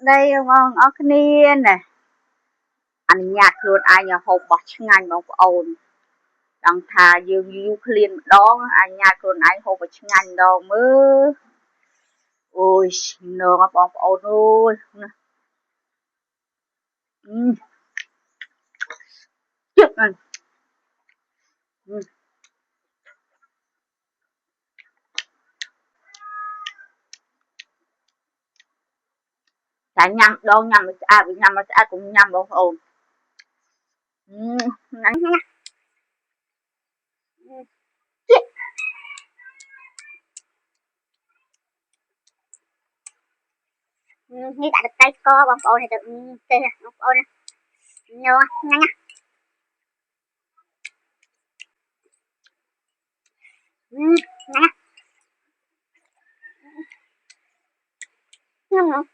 đây ngon ở cái nia nè anh nhạt luôn ai nhà hộp bọt ngành bóng ồn đằng thà dương yêu liền đó anh nhạt luôn ai hộp bọt ngành đâu mơ ôi nó bóng ồn ôi chết rồi chả nhầm đâu nhầm với nhầm cũng nhầm bóng ồn nắng nhá chết như tại được tay co bóng ồn này được tên là bóng ồn này nhớ nhá nhá nhá